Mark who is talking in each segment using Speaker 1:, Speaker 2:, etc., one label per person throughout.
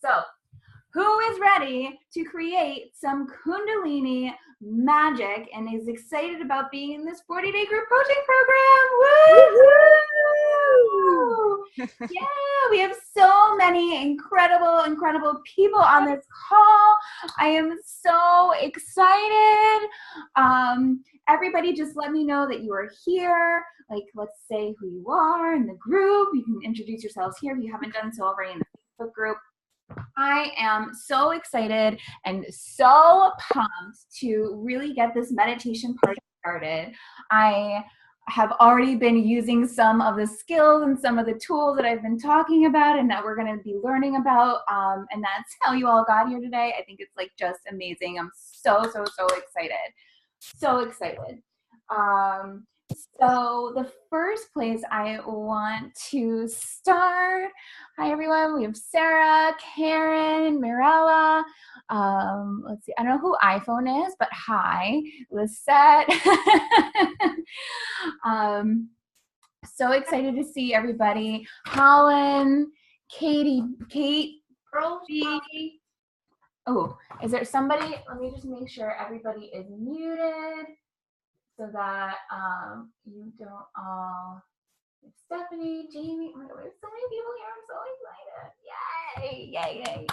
Speaker 1: So who is ready to create some Kundalini magic and is excited about being in this 40-day group coaching program? Woo! Yeah, we have so many incredible people on this call. I am so excited. Everybody just let me know that you are here. Like, let's say who you are in the group. You can introduce yourselves here if you haven't done so already in the Facebook group. I am so excited and so pumped to really get this meditation party started. I have already been using some of the skills and some of the tools that I've been talking about and that we're going to be learning about. And that's how you all got here today. I think it's like just amazing. I'm so excited. So excited. So the first place I want to start, hi everyone, we have Sarah, Karen, Mirella, let's see, I don't know who iPhone is, but hi, Lisette. So excited to see everybody. Holland, Kate, B. Oh, is there somebody, let me just make sure everybody is muted so that you don't all, Stephanie, Jamie, oh my God, there's so many people here, I'm so excited. Yay.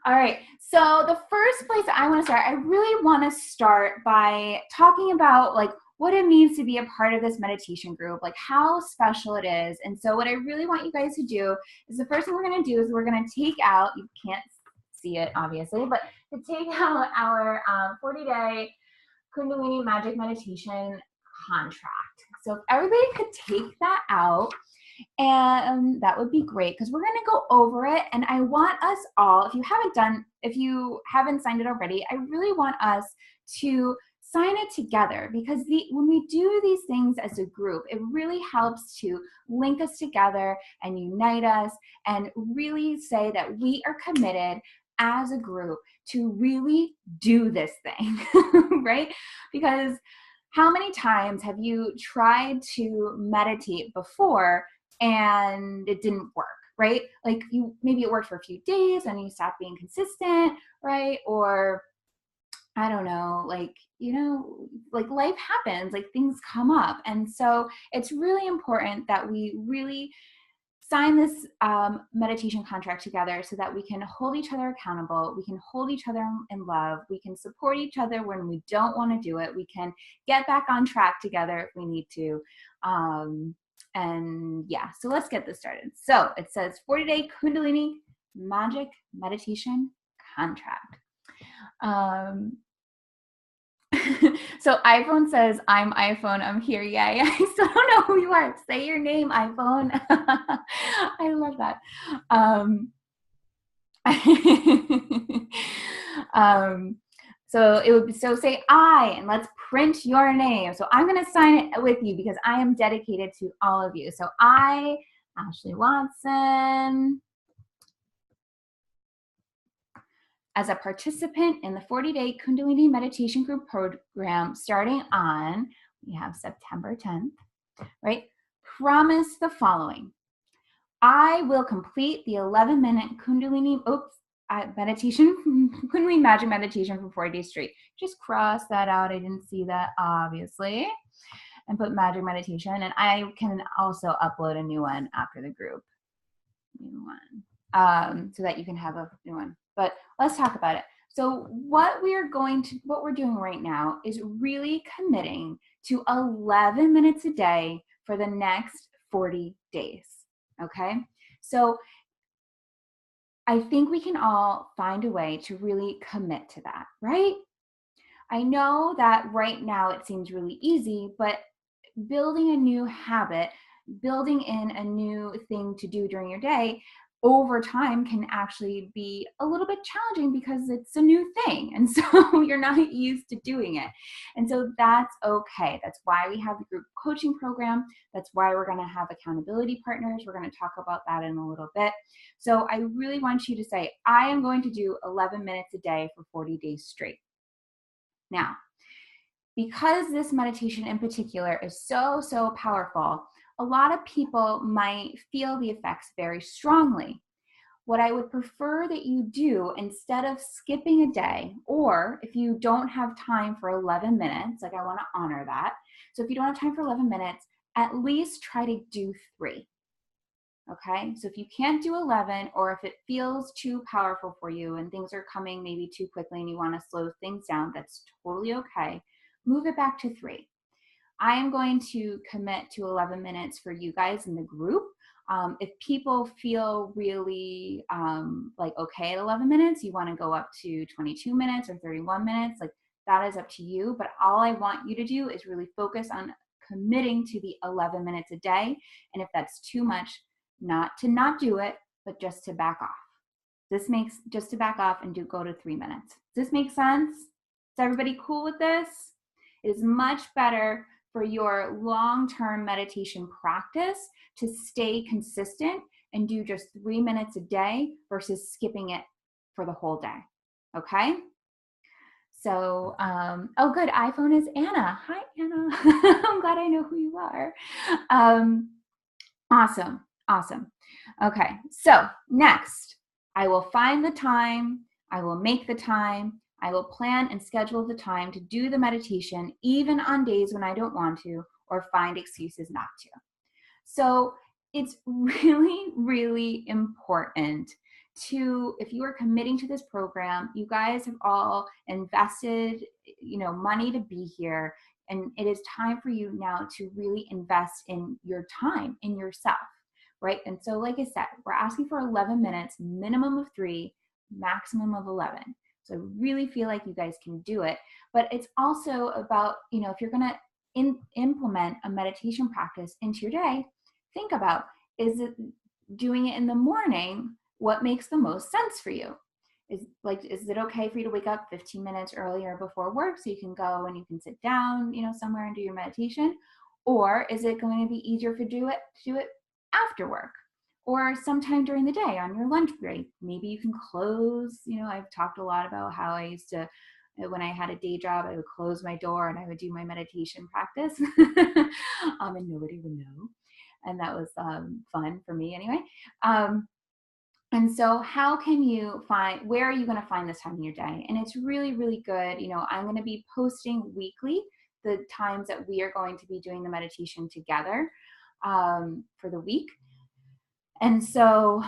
Speaker 1: All right, so the first place I want to start, I really want to start by talking about like what it means to be a part of this meditation group, like how special it is. And so what I really want you guys to do is the first thing we're going to do is we're going to take out, you can't see it obviously, but to take out our 40-day Kundalini Magic Meditation contract. So if everybody could take that out, and that would be great because we're going to go over it. And I want us all, if you haven't signed it already, I really want us to sign it together because when we do these things as a group, it really helps to link us together and unite us and really say that we are committed as a group to really do this thing, right? Because how many times have you tried to meditate before and it didn't work, right? Like maybe it worked for a few days and you stopped being consistent, right? Or I don't know, like life happens, like things come up. And so it's really important that we really sign this meditation contract together so that we can hold each other accountable, we can hold each other in love, we can support each other when we don't want to do it, we can get back on track together if we need to. And yeah, so let's get this started. So it says 40-day Kundalini Magic Meditation Contract. So iPhone says, I'm iPhone, I'm here, yay. I still don't know who you are. Say your name, iPhone. I love that. So say I, and let's print your name. So I'm going to sign it with you because I am dedicated to all of you. So I, Ashley Watson, as a participant in the 40-day Kundalini Meditation Group program starting on, we have September 10th, right? Promise the following. I will complete the 11-minute Kundalini Kundalini Magic Meditation for 40 days straight. Just cross that out. I didn't see that, obviously. And put Magic Meditation. And I can also upload a new one after the group. New one. So that you can have a new one. But let's talk about it. So what we're doing right now is really committing to 11 minutes a day for the next 40 days. Okay? So I think we can all find a way to really commit to that, right? I know that right now it seems really easy, but building a new habit, building in a new thing to do during your day over time can actually be a little bit challenging because it's a new thing. And so you're not used to doing it. And so that's okay. That's why we have the group coaching program. That's why we're going to have accountability partners. We're going to talk about that in a little bit. So I really want you to say, I am going to do 11 minutes a day for 40 days straight. Now, because this meditation in particular is so powerful, a lot of people might feel the effects very strongly. what I would prefer that you do, instead of skipping a day, or if you don't have time for 11 minutes, like I want to honor that. So if you don't have time for 11 minutes, at least try to do 3. Okay, so if you can't do 11, or if it feels too powerful for you and things are coming maybe too quickly and you want to slow things down, that's totally okay. Move it back to 3. I am going to commit to 11 minutes for you guys in the group. If people feel really like okay at 11 minutes, you want to go up to 22 minutes or 31 minutes, like that is up to you. But all I want you to do is really focus on committing to the 11 minutes a day. And if that's too much, not to not do it, but just to back off. This makes just to back off and go to 3 minutes. Does this make sense? Is everybody cool with this? It is much better for your long-term meditation practice to stay consistent and do just 3 minutes a day versus skipping it for the whole day. Okay? So, oh, good. iPhone is Anna. Hi, Anna. I'm glad I know who you are. Awesome. Awesome. Okay. So next, I will find the time. I will make the time. I will plan and schedule the time to do the meditation, even on days when I don't want to or find excuses not to. So it's really, really important to, if you are committing to this program, you guys have all invested, money to be here. And it is time for you now to really invest in your time, in yourself, right? And so, like I said, we're asking for 11 minutes, minimum of 3, maximum of 11. So I really feel like you guys can do it. But it's also about, if you're going to implement a meditation practice into your day, think about, is it doing it in the morning? What makes the most sense for you? Is it okay for you to wake up 15 minutes earlier before work so you can go and you can sit down, somewhere and do your meditation? Or is it going to be easier to do it after work or sometime during the day on your lunch break? Maybe you can close, I've talked a lot about how I used to, when I had a day job, I would close my door and I would do my meditation practice and nobody would know. And that was fun for me anyway. And so how can you where are you going to find this time in your day? And it's really, really good. I'm going to be posting weekly the times that we are going to be doing the meditation together for the week. And so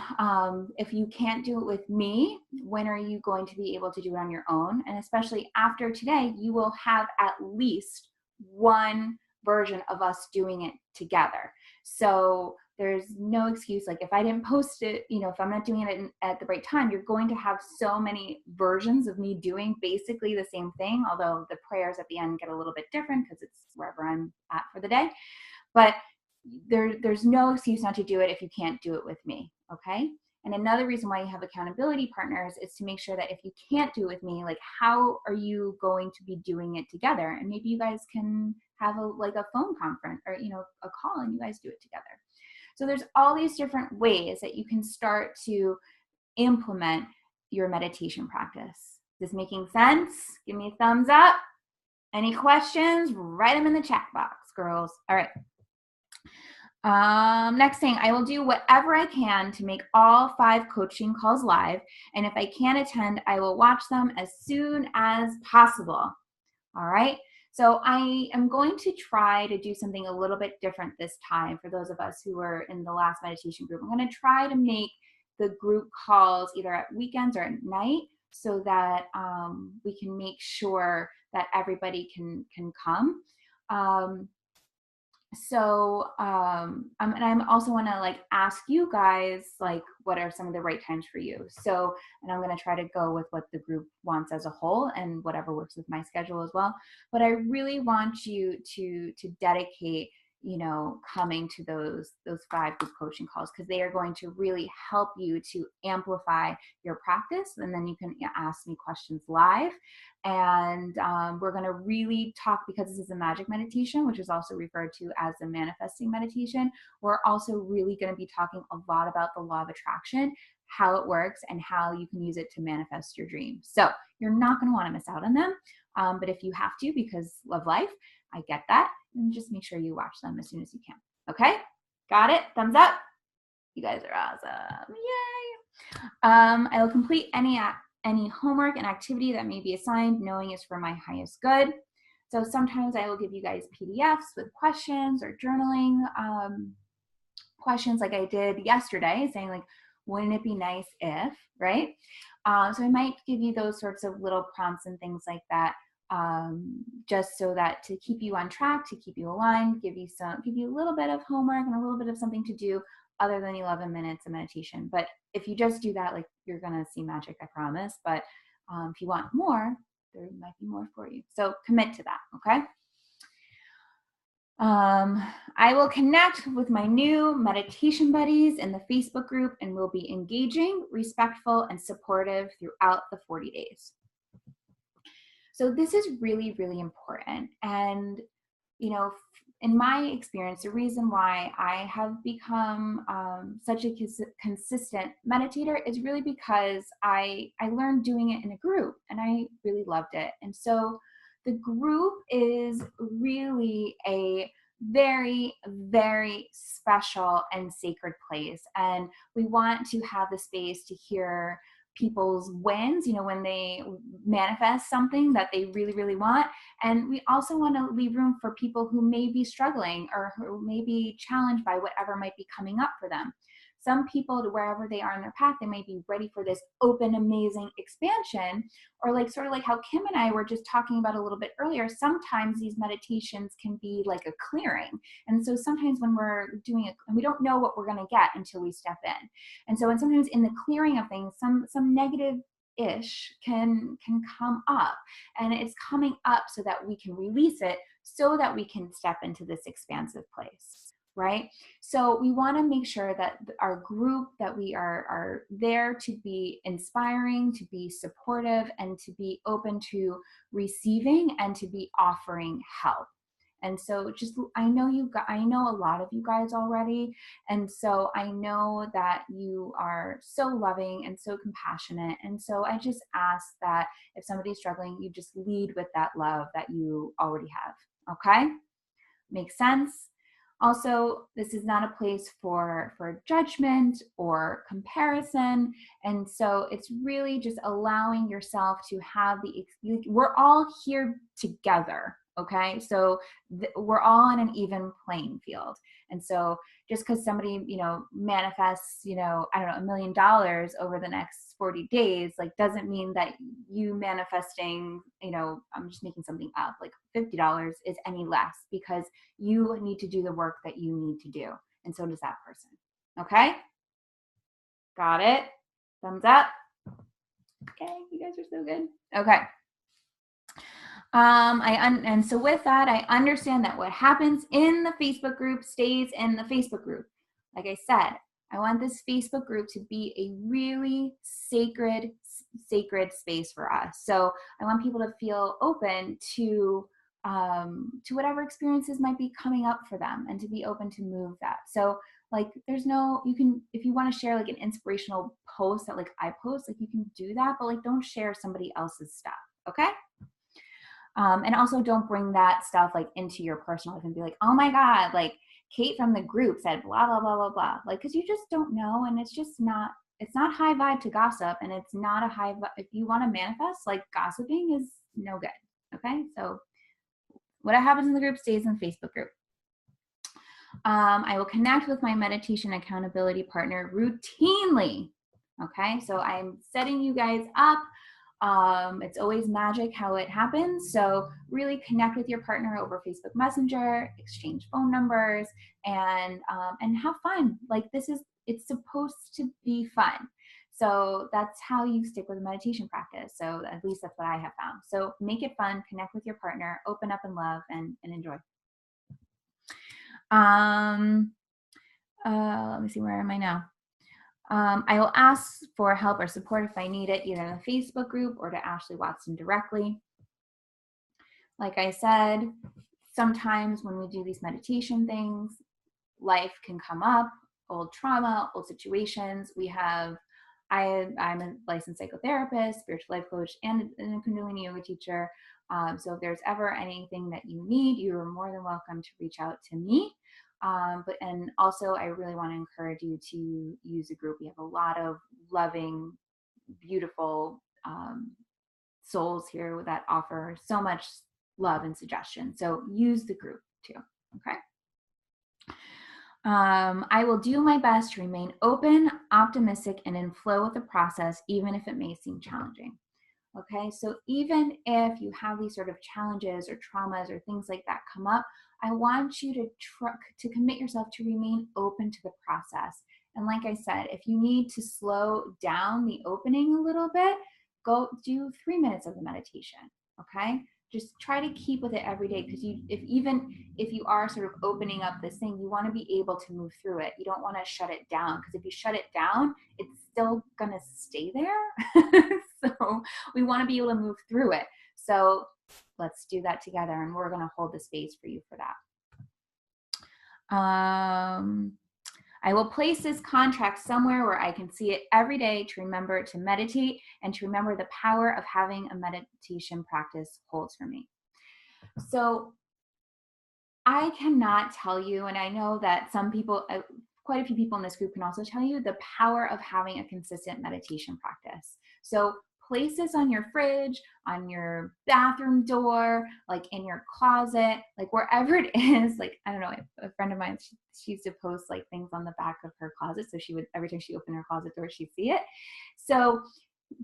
Speaker 1: if you can't do it with me, when are you going to be able to do it on your own? And especially after today, you will have at least one version of us doing it together. So there's no excuse. Like if I didn't post it, if I'm not doing it at the right time, you're going to have so many versions of me doing basically the same thing, although the prayers at the end get a little bit different because it's wherever I'm at for the day. But there's no excuse not to do it if you can't do it with me, okay? And another reason why you have accountability partners is to make sure that if you can't do it with me, like how are you going to be doing it together? And maybe you guys can have a phone conference or, a call and you guys do it together. So there's all these different ways that you can start to implement your meditation practice. Is this making sense? Give me a thumbs up. Any questions? Write them in the chat box, girls. All right. Next thing, I will do whatever I can to make all 5 coaching calls live. And if I can't attend, I will watch them as soon as possible. All right. So I am going to try to do something a little bit different this time for those of us who were in the last meditation group. I'm going to try to make the group calls either at weekends or at night so that we can make sure that everybody can come. So and I'm also want to ask you guys what are some of the right times for you. So, and I'm going to try to go with what the group wants as a whole and whatever works with my schedule as well. But I really want you to dedicate coming to those 5 group coaching calls, because they are going to really help you to amplify your practice. And then you can ask me questions live. And we're going to really talk, because this is a magic meditation, which is also referred to as a manifesting meditation. We're also really going to be talking a lot about the law of attraction, how it works, and how you can use it to manifest your dreams. So you're not going to want to miss out on them. But if you have to, because of life, I get that. And just make sure you watch them as soon as you can. Okay? Got it? Thumbs up? You guys are awesome. Yay! I will complete any homework and activity that may be assigned, knowing is for my highest good. So sometimes I will give you guys PDFs with questions or journaling questions like I did yesterday, saying like, wouldn't it be nice if, right? So I might give you those sorts of little prompts and things like that, just so that to keep you on track, to keep you aligned, give you a little bit of homework and a little bit of something to do other than 11 minutes of meditation. But if you just do that, like, you're gonna see magic, I promise. But if you want more, there might be more for you. So commit to that, okay? I will connect with my new meditation buddies in the Facebook group, and we'll be engaging, respectful, and supportive throughout the 40 days. So this is really, really important. And, you know, in my experience, the reason why I have become such a consistent meditator is really because I learned doing it in a group, and I really loved it. And so the group is really a very, very special and sacred place. And we want to have the space to hear people's wins, when they manifest something that they really, really want. And we also want to leave room for people who may be struggling or who may be challenged by whatever might be coming up for them. Some people, wherever they are in their path, they might be ready for this open, amazing expansion, or like sort of like how Kim and I were just talking about a little bit earlier. Sometimes these meditations can be like a clearing. And so sometimes when we're doing it, and we don't know what we're going to get until we step in. And so, and sometimes in the clearing of things, some negative ish can come up, and it's coming up so that we can release it, so that we can step into this expansive place, right? So we want to make sure that our group, that we are there to be inspiring, to be supportive, and to be open to receiving and to be offering help. And so I know a lot of you guys already. And so I know that you are so loving and so compassionate. And so I just ask that if somebody's struggling, you just lead with that love that you already have. Okay? Makes sense? Also, this is not a place for judgment or comparison. And so it's really just allowing yourself to have we're all here together. Okay. So we're all on an even playing field. And so just because somebody, manifests, I don't know, $1 million over the next 40 days, like, doesn't mean that you manifesting, I'm just making something up, like $50 is any less, because you need to do the work that you need to do. And so does that person. Okay. Got it. Thumbs up. Okay. You guys are so good. Okay. And so with that, I understand that what happens in the Facebook group stays in the Facebook group. Like I said, I want this Facebook group to be a really sacred space for us. So I want people to feel open to whatever experiences might be coming up for them, and to be open to move that. So like, if you want to share like an inspirational post that like I post, like, you can do that, but like, don't share somebody else's stuff. Okay. And also don't bring that stuff like into your personal life and be like, oh my God, like Kate from the group said blah, blah, blah, blah, blah. Like, cause you just don't know. And it's not high vibe to gossip. And it's not a high vibe. If you want to manifest, like, gossiping is no good. Okay. So what happens in the group stays in the Facebook group. I will connect with my meditation accountability partner routinely. Okay. So I'm setting you guys up. It's always magic how it happens. So really connect with your partner over Facebook Messenger, exchange phone numbers, and have fun. Like, it's supposed to be fun. So that's how you stick with a meditation practice. So at least that's what I have found. So make it fun, connect with your partner, open up in love, and enjoy. Let me see, where am I now? I will ask for help or support if I need it, either in the Facebook group or to Ashley Watson directly. Like I said, sometimes when we do these meditation things, life can come up, old trauma, old situations. I'm a licensed psychotherapist, spiritual life coach, and a Kundalini yoga teacher. So if there's ever anything that you need, you are more than welcome to reach out to me. And also I really want to encourage you to use a group. We have a lot of loving, beautiful souls here that offer so much love and suggestion. So use the group too. Okay. I will do my best to remain open, optimistic, and in flow with the process, even if it may seem challenging. Okay, so even if you have these sort of challenges or traumas or things like that come up, I want you to commit yourself to remain open to the process. And like I said, if you need to slow down the opening a little bit, go do 3 minutes of the meditation. Okay, just try to keep with it every day, because if you are sort of opening up this thing, you want to be able to move through it. You don't want to shut it down, because if you shut it down, it's still gonna stay there. So we want to be able to move through it. So let's do that together, and we're going to hold the space for you for that. I will place this contract somewhere where I can see it every day to remember to meditate and to remember the power of having a meditation practice holds for me. So I cannot tell you, and I know that some people, quite a few people in this group can also tell you the power of having a consistent meditation practice. So place this on your fridge, on your bathroom door, like in your closet, like wherever it is. Like, I don't know, a friend of mine, she used to post like things on the back of her closet. So she would, every time she opened her closet door, she'd see it. So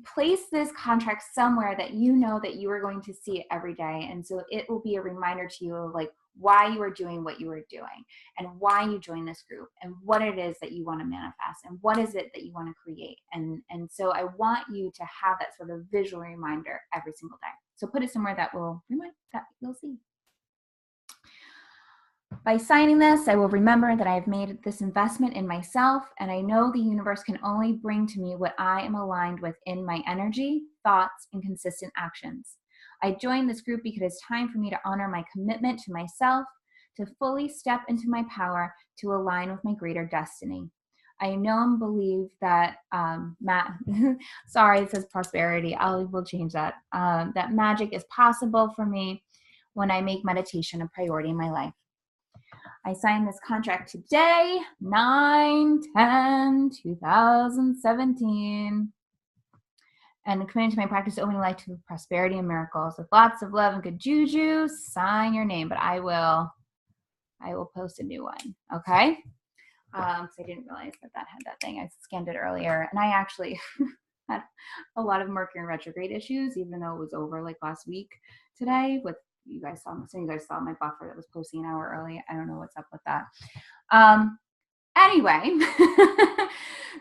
Speaker 1: place this contract somewhere that you know that you are going to see it every day. And so it will be a reminder to you of like why you are doing what you are doing, and why you join this group, and what it is that you want to manifest, and what is it that you want to create. And so I want you to have that sort of visual reminder every single day. So put it somewhere that will remind, that you'll see. By signing this, I will remember that I have made this investment in myself, and I know the universe can only bring to me what I am aligned with in my energy, thoughts, and consistent actions. I joined this group because it's time for me to honor my commitment to myself, to fully step into my power, to align with my greater destiny. I know and believe that, sorry, it says prosperity. We'll change that. That magic is possible for me when I make meditation a priority in my life. I signed this contract today, 9/10/2017. And committed to my practice, opening life to prosperity and miracles with lots of love and good juju. Sign your name, but I will post a new one. Okay. So I didn't realize that had that thing. I scanned it earlier, and I actually had a lot of Mercury retrograde issues, even though it was over like last week today. With you guys saw, some of you guys saw my buffer that was posting an hour early. I don't know what's up with that. Anyway,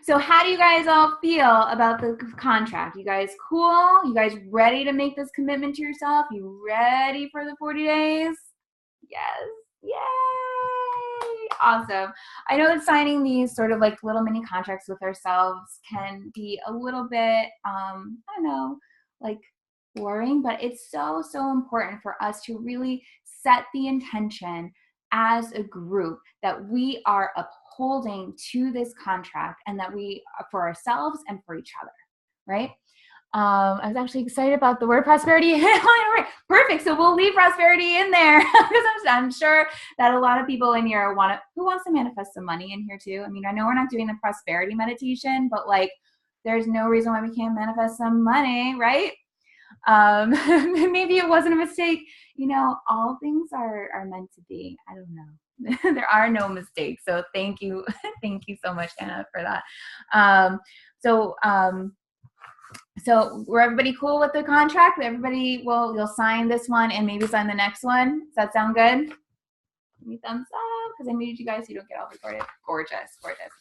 Speaker 1: so how do you guys all feel about the contract? You guys cool? You guys ready to make this commitment to yourself? You ready for the 40 days? Yes. Yay. Awesome. I know that signing these sort of like little mini contracts with ourselves can be a little bit, I don't know, like boring, but it's so, so important for us to really set the intention as a group that we are upholding to this contract, and that we, for ourselves and for each other, right? I was actually excited about the word prosperity. Perfect. So we'll leave prosperity in there, because I'm sure that a lot of people in here who wants to manifest some money in here too. I mean, I know we're not doing the prosperity meditation, but like, there's no reason why we can't manifest some money, right? Maybe it wasn't a mistake. You know, all things are meant to be. I don't know. There are no mistakes. So thank you. Thank you so much, Anna, for that. So were everybody cool with the contract? Everybody, well, you'll sign this one and maybe sign the next one. Does that sound good? Give me thumbs up, because I muted you guys so you don't get all recorded. Gorgeous, gorgeous.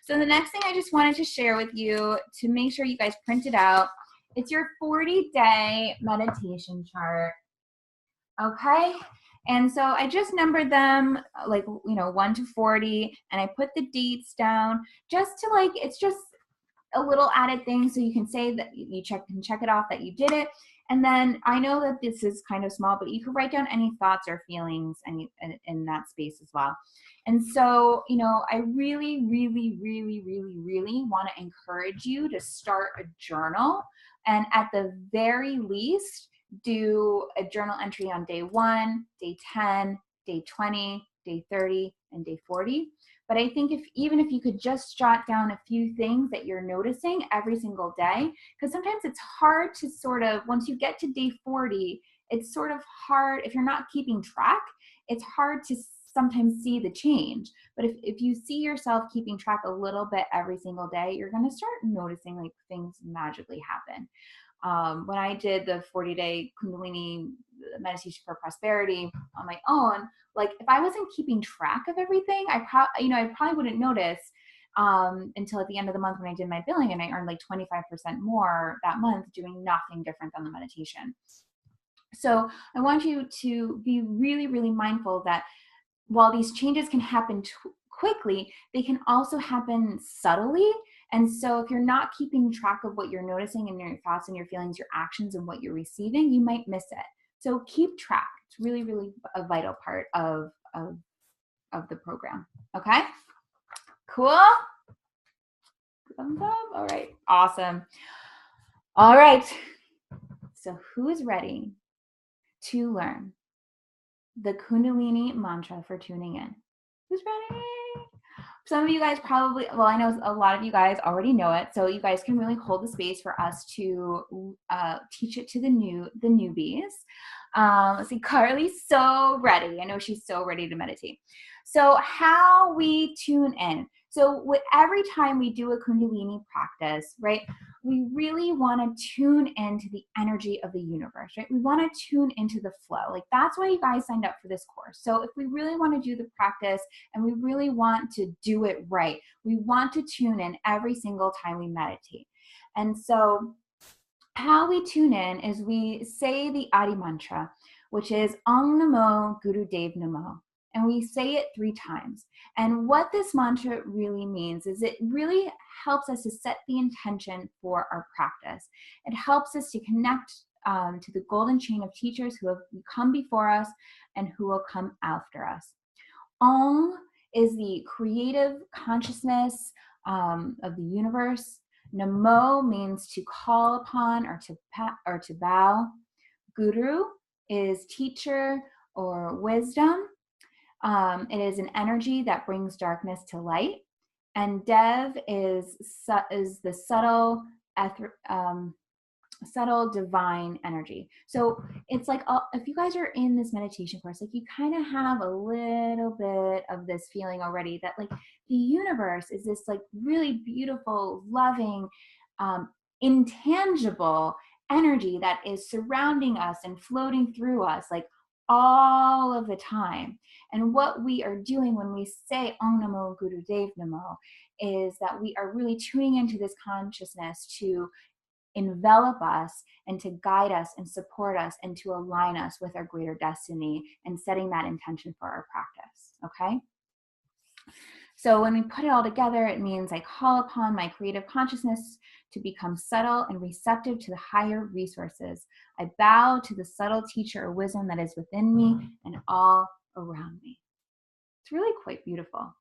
Speaker 1: So the next thing I just wanted to share with you, to make sure you guys print it out, it's your 40-day meditation chart. Okay. And so I just numbered them, like, 1 to 40, and I put the dates down just to, like, it's just a little added thing, so you can say that you check it off that you did it. And then I know that this is kind of small, but you can write down any thoughts or feelings in that space as well. And so, I really, really, really, really, really want to encourage you to start a journal, and at the very least, do a journal entry on day 1, day 10, day 20, day 30, and day 40. But I think even if you could just jot down a few things that you're noticing every single day, because sometimes it's hard to sort of, once you get to day 40, it's sort of hard, if you're not keeping track, it's hard to sometimes see the change. But if you see yourself keeping track a little bit every single day, you're going to start noticing like things magically happen. When I did the 40-day Kundalini meditation for prosperity on my own, like if I wasn't keeping track of everything, I probably wouldn't notice until at the end of the month when I did my billing, and I earned like 25% more that month doing nothing different than the meditation. So I want you to be really, really mindful that while these changes can happen quickly, they can also happen subtly. And so if you're not keeping track of what you're noticing in your thoughts and your feelings, your actions, and what you're receiving, you might miss it. So keep track. It's really, really a vital part of the program. Okay? Cool? Thumbs up? All right. Awesome. All right. So who is ready to learn the Kundalini mantra for tuning in? Who's ready? Some of you guys probably, well, I know a lot of you guys already know it, so you guys can really hold the space for us to teach it to the newbies. Let's see, Carly's so ready. I know she's so ready to meditate. So how we tune in. So with every time we do a Kundalini practice, right, we really want to tune into the energy of the universe, right? We want to tune into the flow. Like that's why you guys signed up for this course. So if we really want to do the practice and we really want to do it right, we want to tune in every single time we meditate. And so how we tune in is we say the Adi mantra, which is Om Namo Guru Dev Namo. And we say it 3 times. And what this mantra really means is it really helps us to set the intention for our practice. It helps us to connect to the golden chain of teachers who have come before us and who will come after us. Om is the creative consciousness of the universe. Namo means to call upon or to bow. Guru is teacher or wisdom. It is an energy that brings darkness to light. And Dev is the subtle divine energy. So it's like if you guys are in this meditation course, like you kind of have a little bit of this feeling already that like the universe is this like really beautiful, loving, intangible energy that is surrounding us and floating through us like all of the time. And what we are doing when we say Om Namo Guru Dev Namo is that we are really tuning into this consciousness to envelop us and to guide us and support us and to align us with our greater destiny and setting that intention for our practice, okay? So when we put it all together, it means I call upon my creative consciousness to become subtle and receptive to the higher resources. I bow to the subtle teacher or wisdom that is within me and all around me. It's really quite beautiful.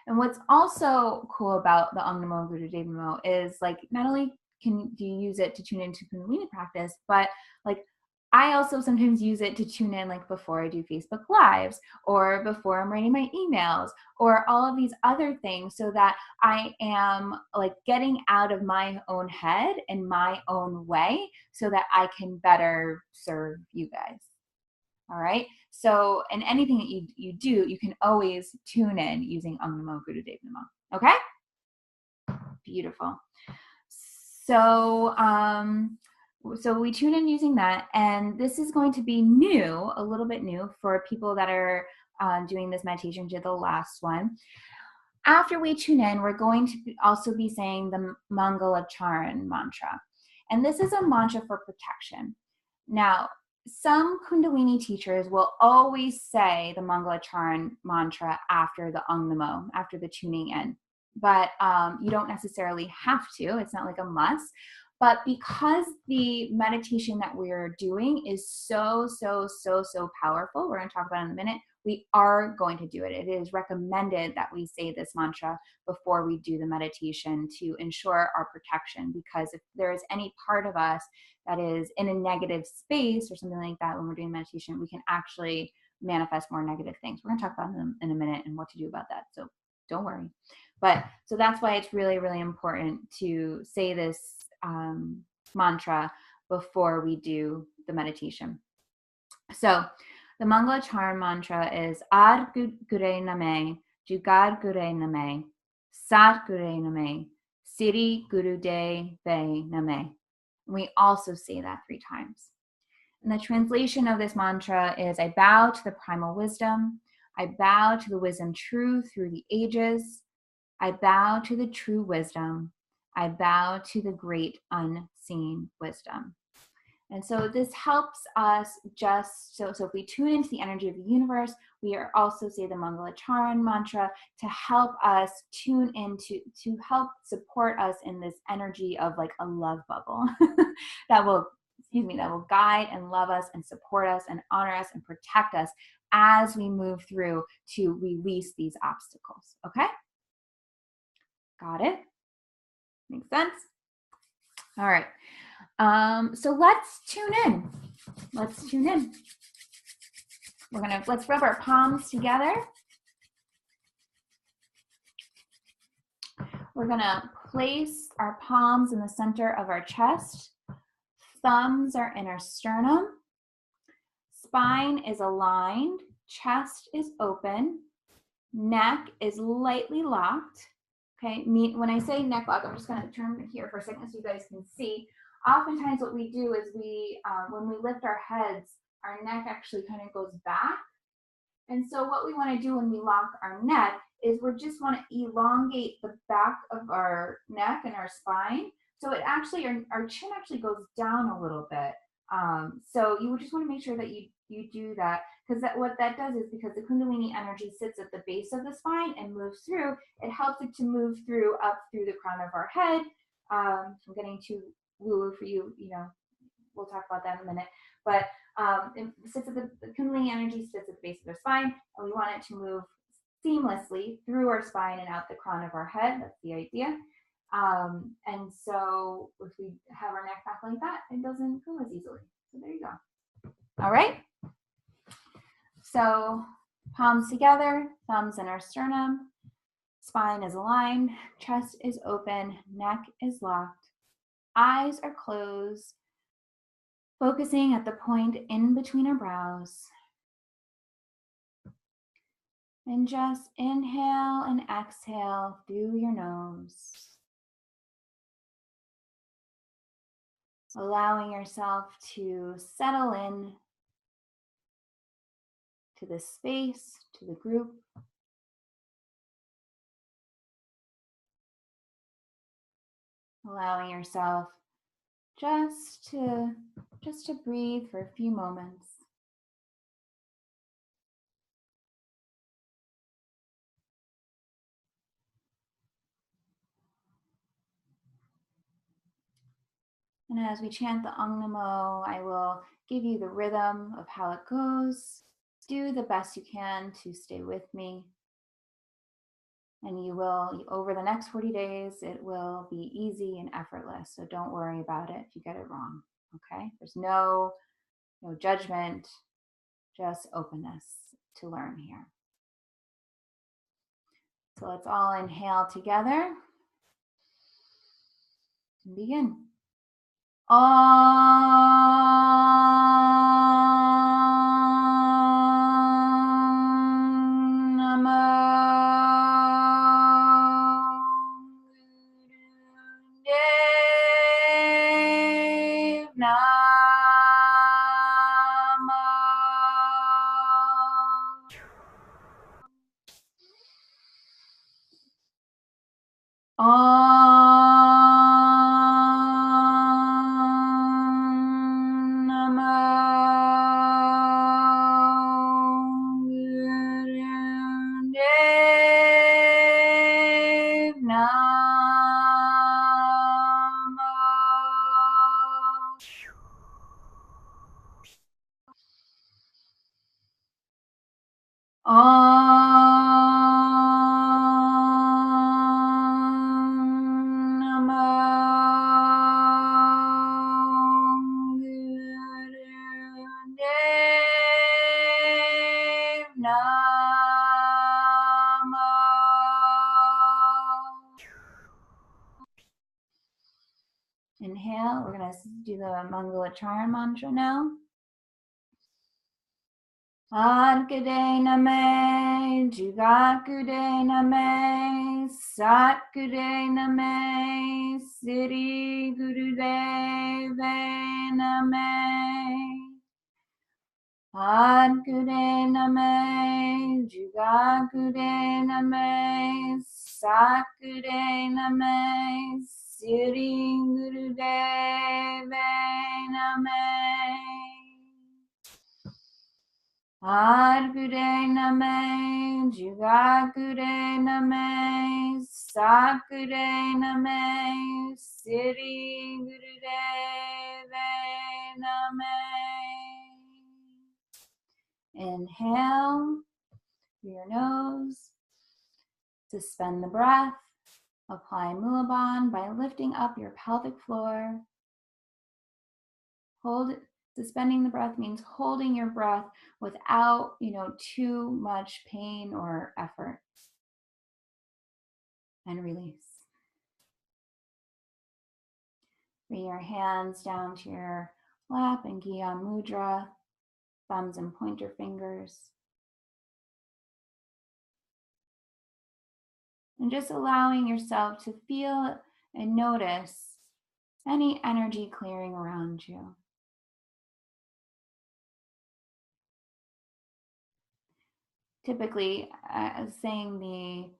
Speaker 1: And what's also cool about the Om Namo Guru Dev Namo is like not only do you use it to tune into Kundalini practice, but like I also sometimes use it to tune in like before I do Facebook Lives or before I'm writing my emails or all of these other things so that I am like getting out of my own head in my own way so that I can better serve you guys. All right. So, and anything that you do, you can always tune in using Om Namo Guru Dev Namo. Okay. Beautiful. So, so we tune in using that, and this is going to be new, a little bit new for people that are doing this meditation, did the last one. After we tune in, we're going to also be saying the Mangalacharan mantra, and this is a mantra for protection. Now, some Kundalini teachers will always say the Mangalacharan mantra after the Om Namo, after the tuning in. But you don't necessarily have to. It's not like a must. But because the meditation that we're doing is so powerful, we're going to talk about it in a minute, we are going to do it. It is recommended that we say this mantra before we do the meditation to ensure our protection, because if there is any part of us that is in a negative space or something like that when we're doing meditation, we can actually manifest more negative things. We're going to talk about them in a minute and what to do about that. So don't worry. But so that's why it's really, really important to say this mantra before we do the meditation. So the Mangalacharna mantra is Ad Gure Name, Jugad Gure Name, Sat Gure Name, Siri Guru De Ve Name. We also say that 3 times. And the translation of this mantra is, I bow to the primal wisdom. I bow to the wisdom true through the ages. I bow to the true wisdom. I bow to the great unseen wisdom. And so this helps us just, so if we tune into the energy of the universe, we are also say the Mangalacharna mantra to help us tune into, to help support us in this energy of like a love bubble that will, that will guide and love us and support us and honor us and protect us as we move through to release these obstacles. Okay? Got it? Makes sense? All right. So let's tune in. Let's tune in. Let's rub our palms together. We're gonna place our palms in the center of our chest. Thumbs are in our sternum. Spine is aligned. Chest is open. Neck is lightly locked. Okay, when I say neck lock, I'm just gonna turn here for a second so you guys can see. Oftentimes what we do is when we lift our heads, our neck actually kind of goes back. And so what we want to do when we lock our neck is we just want to elongate the back of our neck and our spine. So it actually, our chin actually goes down a little bit. So you would just want to make sure that you do that, because what that does is, because the Kundalini energy sits at the base of the spine and moves through, it helps it to move through up through the crown of our head. I'm getting too woo-woo for you, we'll talk about that in a minute. But it sits at the Kundalini energy sits at the base of the spine, and we want it to move seamlessly through our spine and out the crown of our head. That's the idea. And so if we have our neck back like that, it doesn't go as easily. So there you go. All right. So palms together, thumbs in our sternum, spine is aligned, chest is open, neck is locked, eyes are closed, focusing at the point in between our brows. And just inhale and exhale through your nose. Allowing yourself to settle in to the space, to the group. Allowing yourself just to breathe for a few moments. And as we chant the Om Namo, I will give you the rhythm of how it goes. Do the best you can to stay with me. And you will, over the next 40 days, it will be easy and effortless. So don't worry about it if you get it wrong, okay? There's no judgment, just openness to learn here. So let's all inhale together and begin. Om Namo Dev Namo. Om Namo Dev Namo. Namo. Inhale, we're going to do the Mangalacharan mantra now. Adgude name, Jugakude name, Satgude name, Siddhi Gurudeve name. Adgude name, Jugakude name, Satgude name, Siddhi Gurudeve name. Adgude name, Jugakude name, Sakude name, Siddhi Gurudeve name. Inhale through your nose. Suspend the breath. Apply Mulabandha by lifting up your pelvic floor. Hold it. Suspending the breath means holding your breath without, too much pain or effort. And release. Bring your hands down to your lap and Gyan Mudra, thumbs and pointer fingers. And just allowing yourself to feel and notice any energy clearing around you. Typically, saying the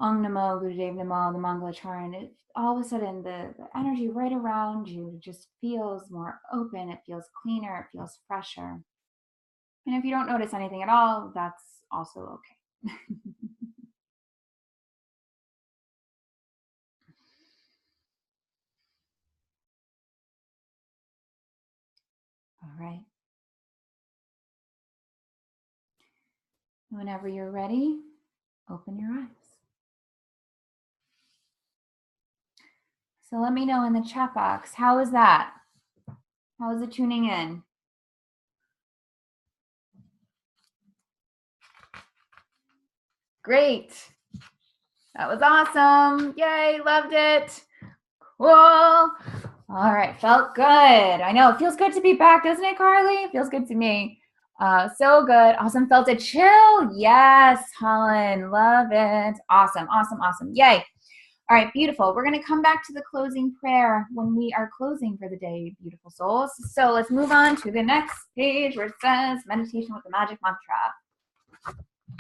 Speaker 1: Om Namo Gurudev Namo, the Mangalacharan, all of a sudden the energy right around you just feels more open, it feels cleaner, it feels fresher. And if you don't notice anything at all, that's also okay. All right. Whenever you're ready, open your eyes. So let me know in the chat box, how is that? How is it tuning in? Great. That was awesome. Yay, loved it. Cool. All right, felt good. I know, it feels good to be back, doesn't it, Carly? It feels good to me. So good. Awesome. Felt a chill. Yes, Holland. Love it. Awesome, awesome, awesome. Yay. All right, beautiful. We're going to come back to the closing prayer when we are closing for the day, beautiful souls. So let's move on to the next page where it says meditation with the magic mantra.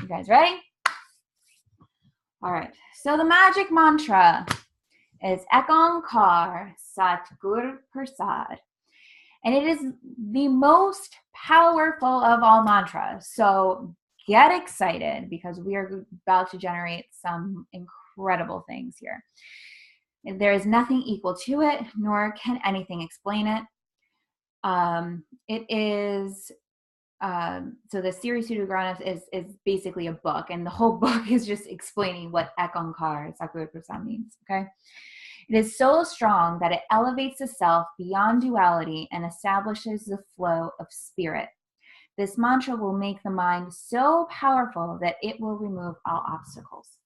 Speaker 1: You guys ready? All right. So the magic mantra is Ek Onkar Sat Gur Prasad. And it is the most powerful of all mantras. So get excited because we are about to generate some incredible things here. There is nothing equal to it, nor can anything explain it. It is, so the Siri Sudagranas is basically a book, and the whole book is just explaining what Ek Onkar Satguru Prasad means, okay? It is so strong that it elevates the self beyond duality and establishes the flow of spirit. This mantra will make the mind so powerful that it will remove all obstacles.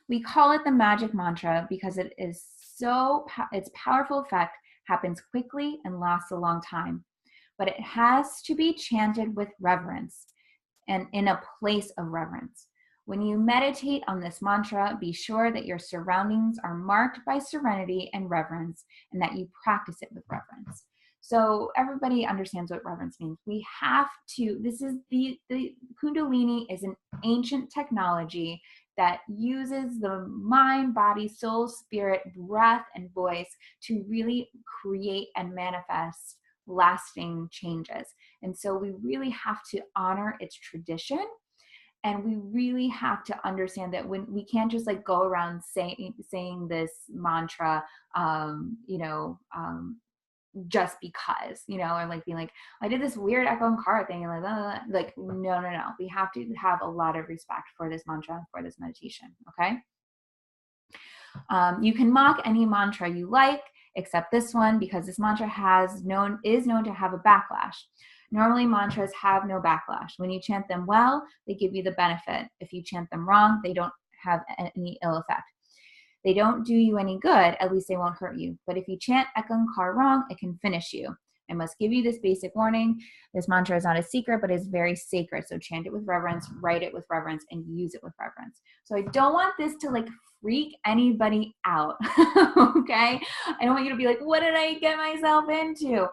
Speaker 1: We call it the magic mantra because it is its powerful effect happens quickly and lasts a long time, but it has to be chanted with reverence and in a place of reverence. When you meditate on this mantra, be sure that your surroundings are marked by serenity and reverence, and that you practice it with reverence. So everybody understands what reverence means. We have to, this is the Kundalini is an ancient technology that uses the mind, body, soul, spirit, breath, and voice to really create and manifest lasting changes. And so we really have to honor its tradition. And we really have to understand that when we can't just like go around saying this mantra, just because, or like being like, I did this weird Ek Onkar thing, and like, no. We have to have a lot of respect for this mantra, for this meditation, okay? You can mock any mantra you like, except this one, because this mantra is known to have a backlash. Normally, mantras have no backlash. When you chant them well, they give you the benefit. If you chant them wrong, they don't have any ill effect. They don't do you any good, at least they won't hurt you. But if you chant Ekankar wrong, it can finish you. I must give you this basic warning. This mantra is not a secret, but is very sacred. So chant it with reverence, write it with reverence, and use it with reverence. So I don't want this to like freak anybody out, okay? I don't want you to be like, what did I get myself into?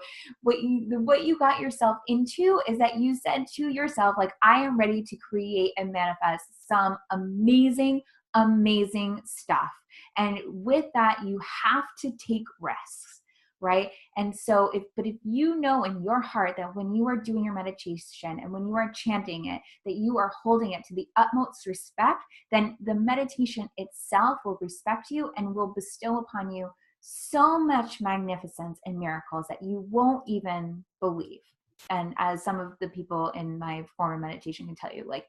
Speaker 1: What you got yourself into is that you said to yourself, like, I am ready to create and manifest some amazing, amazing stuff. And with that, you have to take risks, right? And so if you know in your heart that when you are doing your meditation and when you are chanting it, that you are holding it to the utmost respect, then the meditation itself will respect you and will bestow upon you so much magnificence and miracles that you won't even believe. And as some of the people in my former meditation can tell you, like,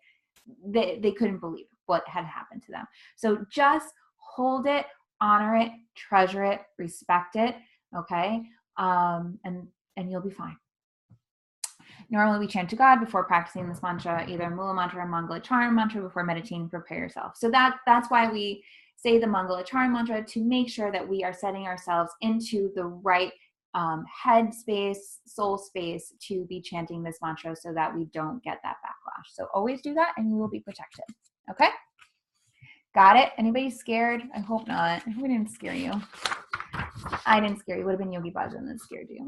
Speaker 1: they couldn't believe what had happened to them. So just hold it, honor it, treasure it, respect it, okay? And you'll be fine. Normally we chant to God before practicing this mantra, either Mula mantra or Mangalacharan mantra before meditating. Prepare yourself. So that's why we say the Mangalacharan mantra, to make sure that we are setting ourselves into the right head space, soul space to be chanting this mantra so that we don't get that backlash. So always do that and you will be protected. Okay? Got it? Anybody scared? I hope not. I hope I didn't scare you. I didn't scare you. It would have been Yogi Bhajan that scared you.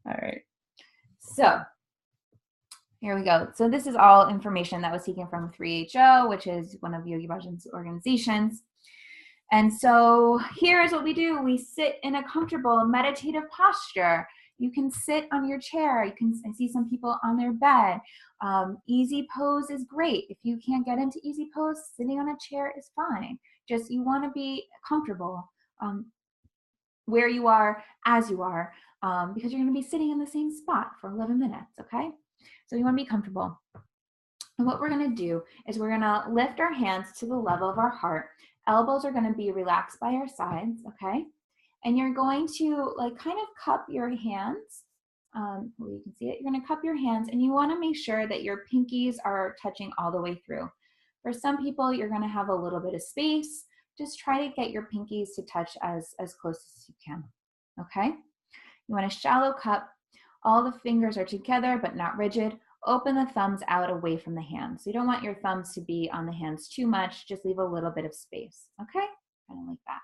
Speaker 1: All right. So here we go. So this is all information that was taken from 3HO, which is one of Yogi Bhajan's organizations. And so here's what we do. We sit in a comfortable meditative posture. You can sit on your chair. I see some people on their bed. Easy pose is great. If you can't get into easy pose, sitting on a chair is fine. Just you want to be comfortable where you are, as you are, because you're going to be sitting in the same spot for 11 minutes, okay? So you want to be comfortable. And what we're going to do is we're going to lift our hands to the level of our heart. Elbows are going to be relaxed by our sides, okay? And you're going to like kind of cup your hands. Well, you can see it. You're going to cup your hands and you want to make sure that your pinkies are touching all the way through. For some people, you're going to have a little bit of space. Just try to get your pinkies to touch as close as you can, okay? You want a shallow cup. All the fingers are together but not rigid. Open the thumbs out away from the hands. So you don't want your thumbs to be on the hands too much. Just leave a little bit of space, okay? Kind of like that.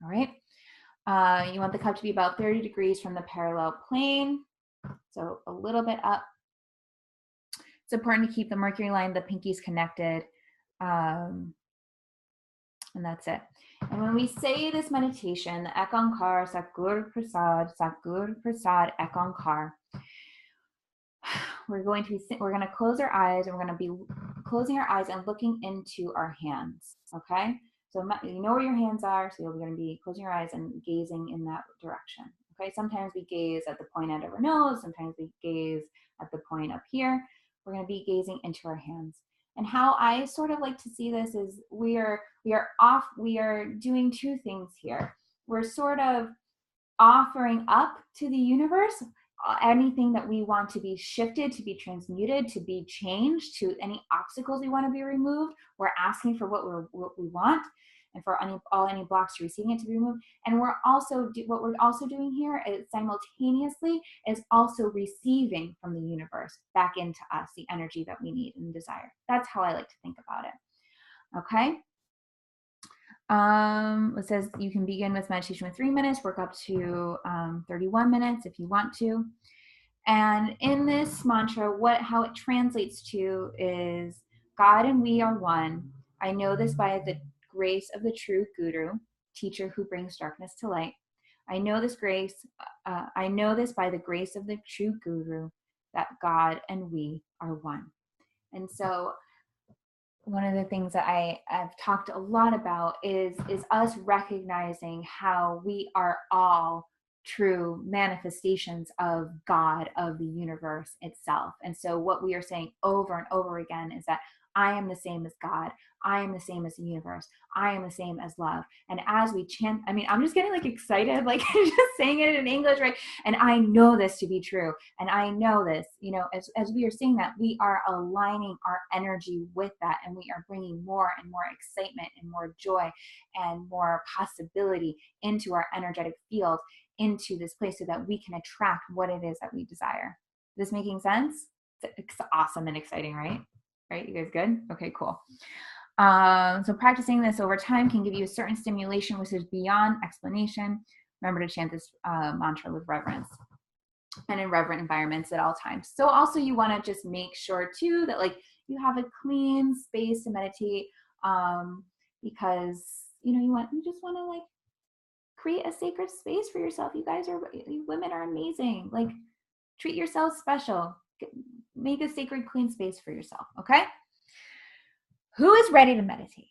Speaker 1: All right. You want the cup to be about 30 degrees from the parallel plane. So a little bit up. It's important to keep the mercury line, the pinkies connected. And that's it. And when we say this meditation, the Ekankar, Satgur Prasad, Ekankar, we're going to close our eyes and we're going to be closing our eyes and looking into our hands, okay? So you know where your hands are, so you're going to be closing your eyes and gazing in that direction, okay? Sometimes we gaze at the point end of our nose, sometimes we gaze at the point up here. We're going to be gazing into our hands. And how I sort of like to see this is we are doing two things here. We're sort of offering up to the universe anything that we want to be shifted, to be transmuted, to be changed, to any obstacles we want to be removed. We're asking for what we want and for any blocks to receiving it to be removed. And what we're also doing here is simultaneously is also receiving from the universe back into us the energy that we need and desire. That's how I like to think about it. Okay. It says you can begin with meditation with 3 minutes, work up to 31 minutes if you want to. And in this mantra, how it translates to is God and we are one. I know this by the grace of the true guru, teacher who brings darkness to light. I know this by the grace of the true guru that God and we are one. And so one of the things that I've talked a lot about is us recognizing how we are all true manifestations of God, of the universe itself. And so what we are saying over and over again is that I am the same as God. I am the same as the universe. I am the same as love. And as we chant, I mean, I'm just getting like excited, like just saying it in English, right? And I know this to be true. And I know this, you know, as we are saying that, we are aligning our energy with that. And we are bringing more and more excitement and more joy and more possibility into our energetic field, into this place, so that we can attract what it is that we desire. Is this making sense? It's awesome and exciting, right? Right, you guys good? Okay, cool. So practicing this over time can give you a certain stimulation which is beyond explanation. Remember to chant this mantra with reverence and in reverent environments at all times. So also you want to just make sure too that like you have a clean space to meditate, because you know you just want to like create a sacred space for yourself. You women are amazing. Like treat yourselves special. Make a sacred, clean space for yourself, okay? Who is ready to meditate?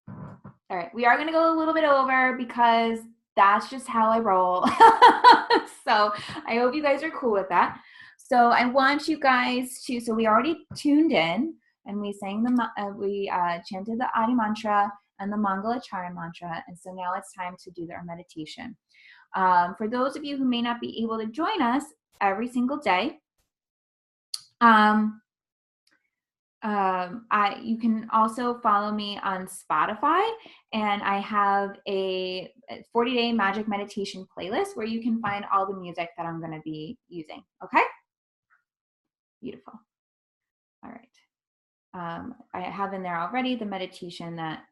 Speaker 1: All right, we are going to go a little bit over because that's just how I roll. So I hope you guys are cool with that. So I want you guys to, so we already tuned in and we sang we chanted the Adi mantra and the Mangalacharya mantra. And so now it's time to do our meditation. For those of you who may not be able to join us every single day, you can also follow me on Spotify, and I have a 40-day magic meditation playlist where you can find all the music that I'm going to be using. Okay? Beautiful. All right. I have in there already the meditation that,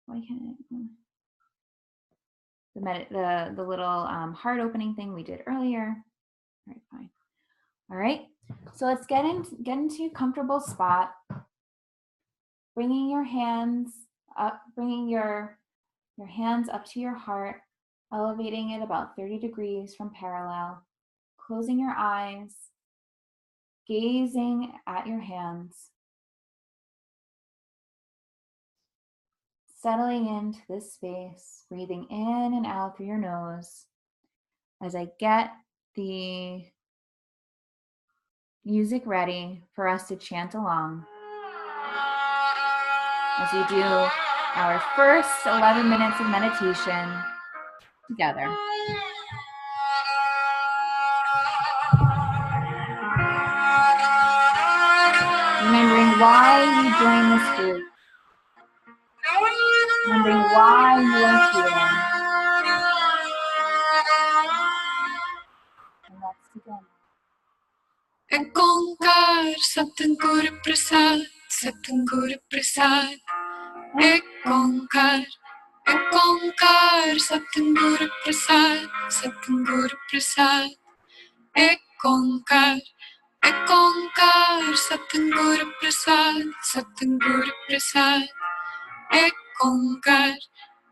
Speaker 1: why can't I, the little heart opening thing we did earlier. All right, fine. All right. So let's get into a comfortable spot. Bringing your hands up, bringing your hands up to your heart, elevating it about 30 degrees from parallel, closing your eyes, gazing at your hands, settling into this space, breathing in and out through your nose. As I get the music ready for us to chant along, as we do our first 11 minutes of meditation together. Remembering why you joined this group. Remembering why you are here. And let's begin.
Speaker 2: Ek Onkar Satguru Prasad, Satguru Prasad. Ek Onkar Satguru Prasad, Satguru Prasad. Ek Onkar Satguru Prasad, Satguru Prasad. Ek Onkar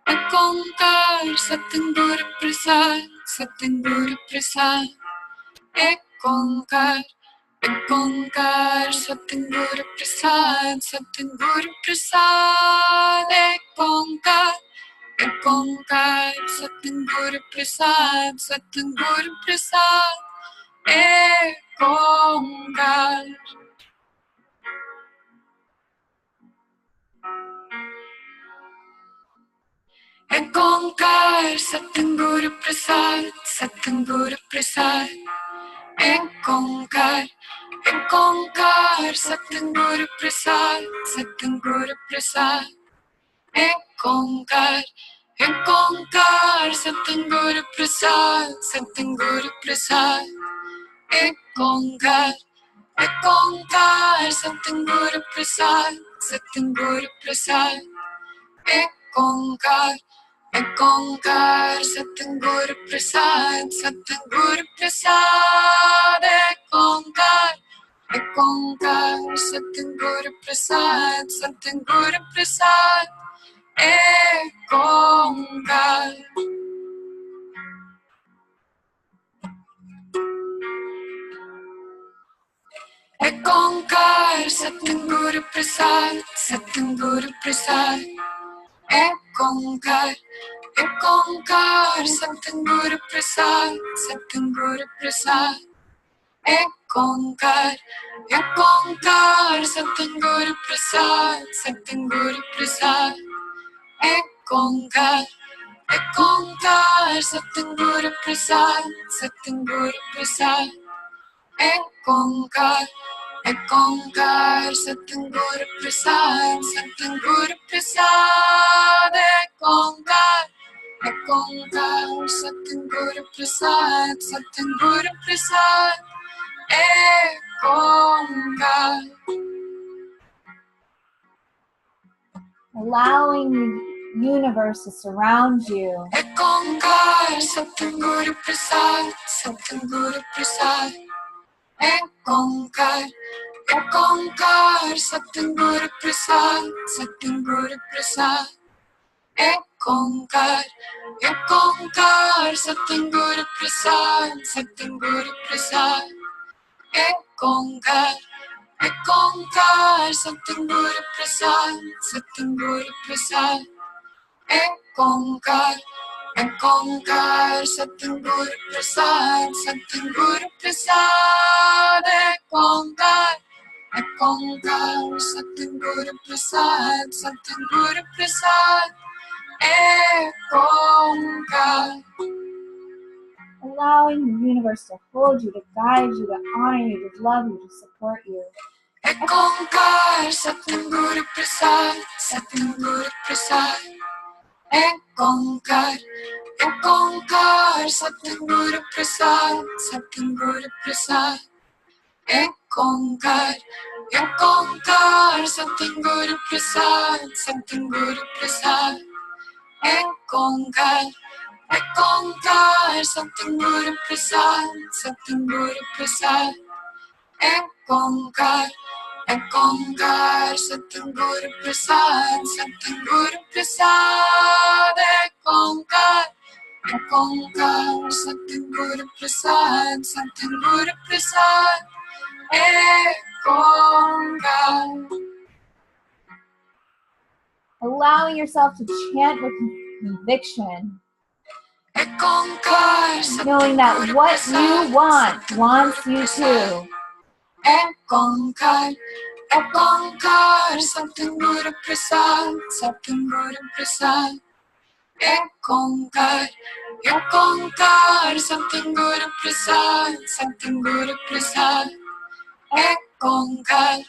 Speaker 2: Satguru Prasad, Satguru Prasad. Ek Onkar Satguru Prasad, Satguru Prasad. Ek Onkar Satguru Prasad, Satguru Prasad. Ek Onkar. Ek Onkar Satguru Prasad, Satguru Prasad. Ek Onkar Satguru Prasad, Satguru Prasad. Ek Onkar Satguru Prasad, Satguru Prasad. Ek Onkar Satguru Prasad, Satguru Prasad. Ek Onkar Satguru Prasad, Satguru Prasad. Ek Onkar Satguru Prasad, Satguru Prasad. Ek Onkar. Ek Onkar Satguru Prasad, Satguru Prasad. Ek Onkar Satguru Prasad, Satguru Prasad. Ek Onkar, Ek Onkar, Satguru Prasad, Satguru Prasad. Ek Onkar, Satguru Prasad, Satguru Prasad. Ek Onkar, Satguru Prasad, Satguru Prasad. Ek Onkar, Satguru Prasad, Satguru Prasad. Ek Onkar.
Speaker 1: Allowing the universe to surround you.
Speaker 2: Ek Onkar, Satguru Prasad, Satguru Prasad. Ek Onkar, Satguru Prasad, Satguru Prasad. Ek Onkar, Satguru Prasad, Satguru Prasad. Ek Onkar, Satguru Prasad, Satguru Prasad. Ek Onkar, Satguru Prasad, Satguru Prasad. Ek Onkar, Satguru Prasad, Satguru Prasad. Ek Onkar.
Speaker 1: Allowing the universe to hold you, to guide you, to honor you, to love you, to support you.
Speaker 2: Ek Onkar, Satguru Prasad, Satguru Prasad. Ek Onkar, Satguru Prasad, Satguru Prasad. Ek Onkar, Satguru Prasad, Satguru Prasad. Ek Onkar, Satguru Prasad, Satguru Prasad. Ek Onkar, Satguru Prasad, Satguru Prasad. Ek Onkar, Satguru Prasad, Satguru Prasad. Ek Onkar.
Speaker 1: Allowing yourself to chant with conviction.
Speaker 2: Ek Onkar,
Speaker 1: Knowing that what you want wants you to.
Speaker 2: Ek Onkar, Satguru Prasad, Satguru Prasad. Ek Onkar, Satguru Prasad, Satguru Prasad. Ek Onkar,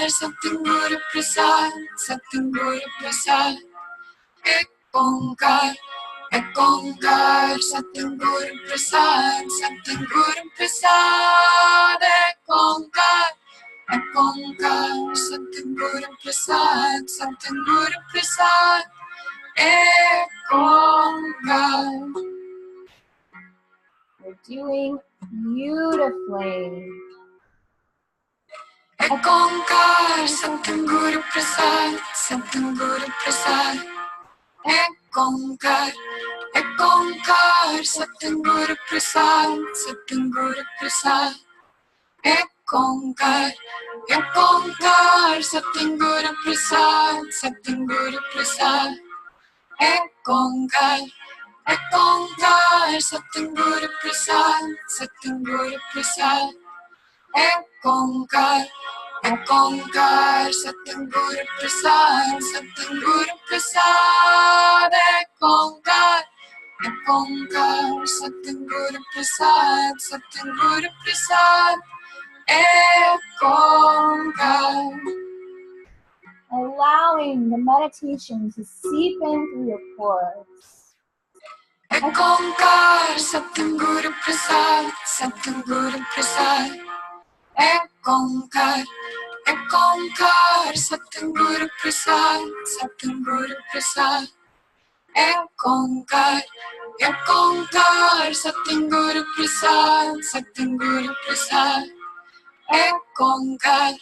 Speaker 2: Satguru Prasad, Satguru Prasad. Ek Onkar, Satguru Prasad, Satguru Prasad. Ek Onkar, Satguru Prasad, Satguru Prasad. Ek Onkar.
Speaker 1: You're doing beautifully.
Speaker 2: Ek Onkar, Satguru Prasad, Satguru Prasad. Ek Onkar, Satguru Prasad, Satguru Prasad. Ek Onkar, Satguru Prasad, Satguru Prasad. Ek Onkar, Satguru Prasad, Satguru Prasad. Ek Onkar, Satguru Prasad, Satguru Prasad. Ek Onkar, Satguru Prasad, Satguru Prasad. Ek Onkar.
Speaker 1: Allowing the meditation to seep in through your pores.
Speaker 2: Ek Onkar, Satguru Prasad, Satguru Prasad. Ek Onkar, Satguru Prasad, Satguru Prasad. Ek Onkar, Satguru Prasad, Satguru Prasad. Ek Onkar,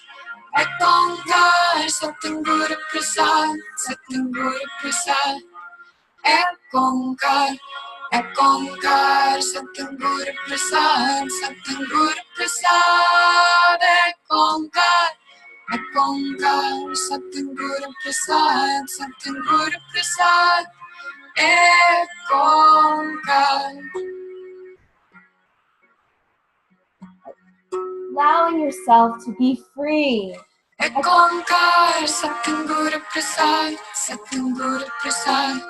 Speaker 2: Satguru Prasad, Satguru Prasad. Ek Onkar, Satguru Prasad, Satguru Prasad. Ek Onkar, Satguru Prasad, Satguru Prasad. Ek Onkar.
Speaker 1: allowing yourself to be free.
Speaker 2: Ek Onkar Satguru Prasad, Satguru Prasad.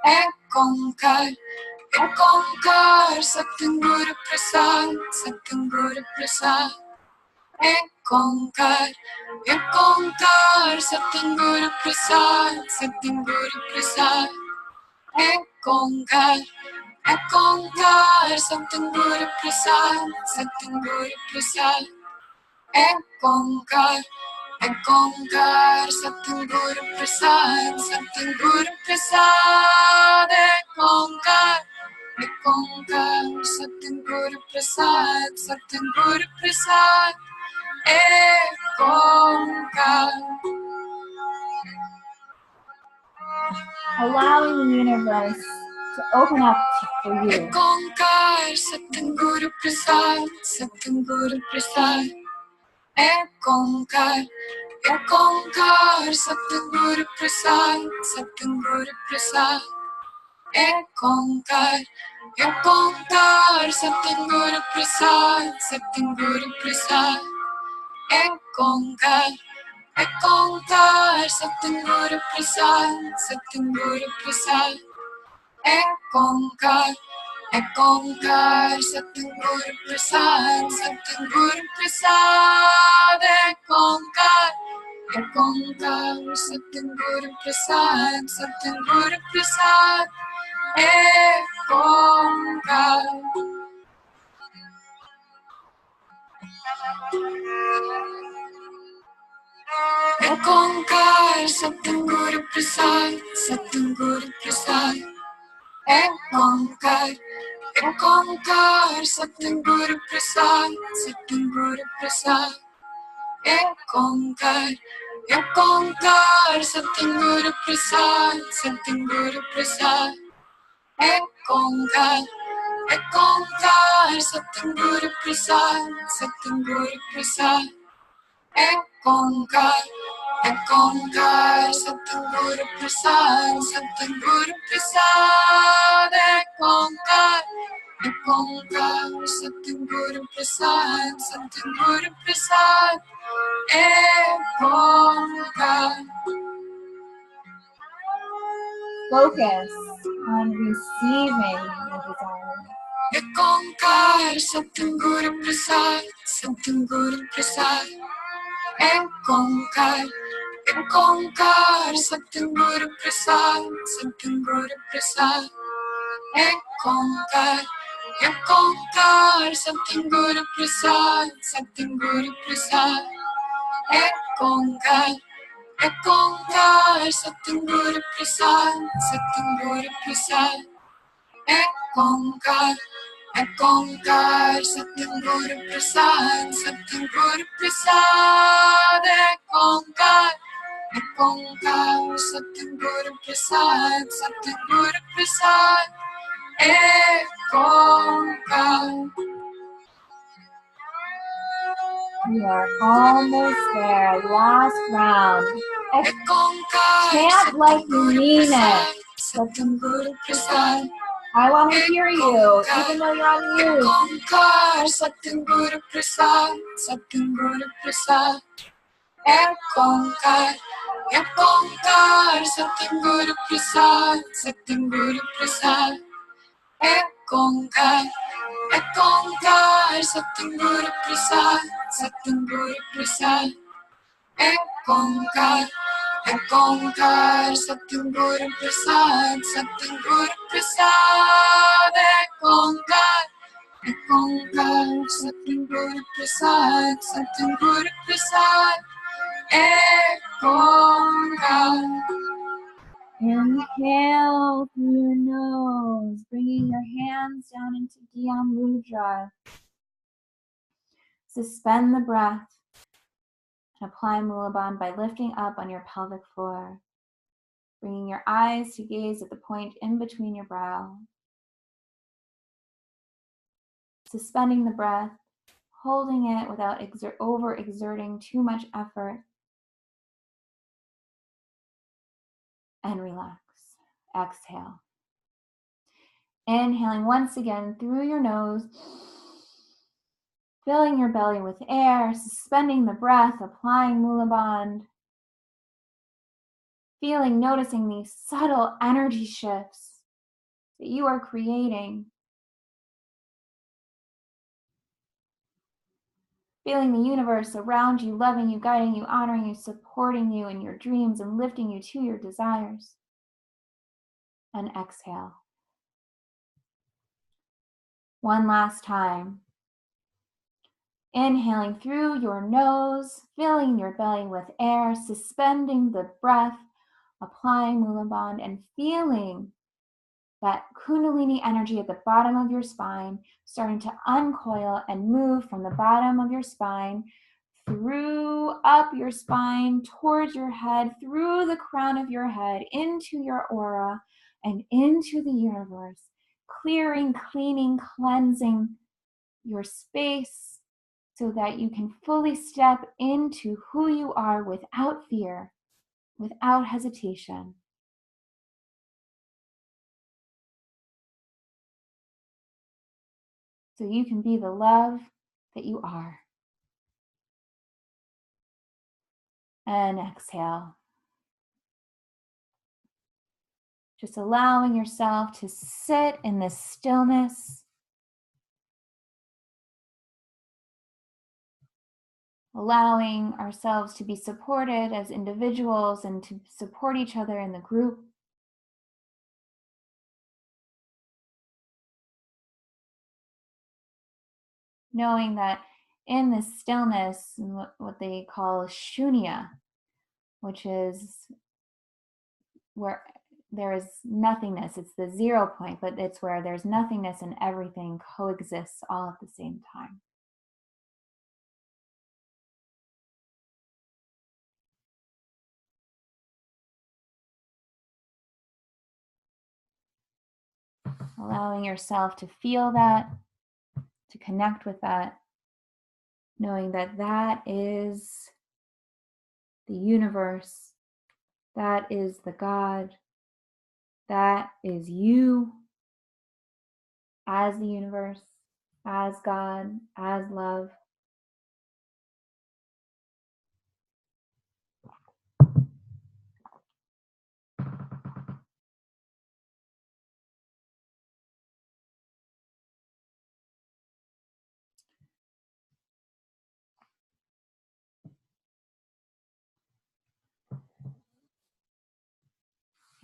Speaker 2: Ek Onkar Satguru Prasad, Satguru Prasad. Ek Onkar Satguru Prasad, Satguru Prasad. Ek Onkar Satguru Prasad, Satguru Prasad. Ek Onkar Satguru Prasad, Satguru Prasad. Ek Onkar Satguru Prasad, Satguru Prasad. Ek Onkar.
Speaker 1: Allowing the universe to open up for you.
Speaker 2: Ek Onkar Satguru Prasad, Satguru Prasad. Ek Onkar Satguru Prasad, Satguru Prasad. Ek Onkar Satguru Prasad, Satguru Prasad. Ek Onkar Satguru Prasad, Satguru Prasad. Ek Onkar Satguru Prasad, Satguru Prasad. Ek Onkar Satguru Prasad, Satguru Prasad. Ek Onkar. Ek Onkar Satguru Prasad, Satguru Prasad. Ek Onkar Satguru Prasad, Satguru Prasad. Ek Onkar Satguru Prasad, Satguru Prasad. Ek Onkar Satguru Prasad, Satguru Prasad. Ek Onkar Satguru Prasad, Satguru Prasad. Ek Onkar Satguru Prasad, Satguru Prasad. Ek Onkar.
Speaker 1: Focus on receiving the desire.
Speaker 2: Ek Onkar Satguru Prasad, Satguru Prasad. Ek Onkar Satguru Prasad, Satguru Prasad. Ek Onkar Satguru Prasad, Satguru Prasad. Ek Onkar Satguru Prasad, Satguru Prasad. Ek Onkar Satguru Prasad, Satguru Prasad. Ek Onkar Satguru Prasad, Satguru Prasad. Ek Onkar.
Speaker 1: You are almost there. Last round.
Speaker 2: Ek Onkar
Speaker 1: Chant like you mean it.
Speaker 2: Satguru Prasad.
Speaker 1: I want to hear you, even though you're on
Speaker 2: Ek
Speaker 1: mute.
Speaker 2: Onkar Satguru Prasad, Satguru Prasad. Ek Onkar Satguru Prasad, Satguru Prasad. Ek Onkar Satguru Prasad, Satguru Prasad. Ek Onkar Satguru Prasad, Satguru Prasad. Ek Onkar Satguru Prasad, Satguru Prasad. Ek Onkar.
Speaker 1: Inhale through your nose, bringing your hands down into Dhyan Mudra. Suspend the breath and apply Mulaban by lifting up on your pelvic floor, bringing your eyes to gaze at the point in between your brow. Suspending the breath, holding it without overexerting too much effort, and relax. Exhale. Inhaling once again through your nose, Filling your belly with air, suspending the breath, applying Mula Bandh. Feeling, noticing these subtle energy shifts that you are creating. Feeling the universe around you, loving you, guiding you, honoring you, supporting you in your dreams, and lifting you to your desires. And exhale. One last time. Inhaling through your nose, filling your belly with air, suspending the breath, applying Mula Bandh, and feeling that Kundalini energy at the bottom of your spine starting to uncoil and move from the bottom of your spine through up your spine, towards your head, through the crown of your head, into your aura, and into the universe, clearing, cleaning, cleansing your space so that you can fully step into who you are without fear, without hesitation. So you can be the love that you are. And exhale. Just allowing yourself to sit in this stillness. Allowing ourselves to be supported as individuals and to support each other in the group. Knowing that in this stillness, what they call shunya, which is where there is nothingness, it's the 0 point, but it's where there's nothingness and everything coexists all at the same time. Allowing yourself to feel that, to connect with that, knowing that that is the universe, that is the God, that is you as the universe, as God, as love.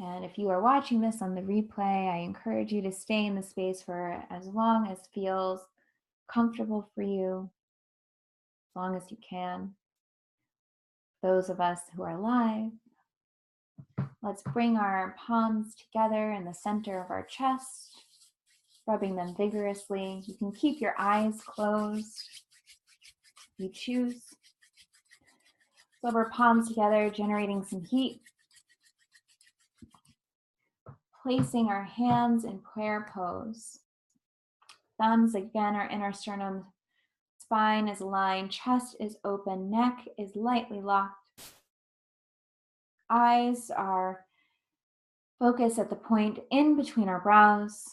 Speaker 1: And if you are watching this on the replay, I encourage you to stay in the space for as long as feels comfortable for you, as long as you can. Those of us who are live, let's bring our palms together in the center of our chest, rubbing them vigorously. You can keep your eyes closed if you choose. Rub our palms together, generating some heat. Placing our hands in prayer pose. Thumbs again are in our sternum. Spine is aligned, chest is open, neck is lightly locked. Eyes are focused at the point in between our brows.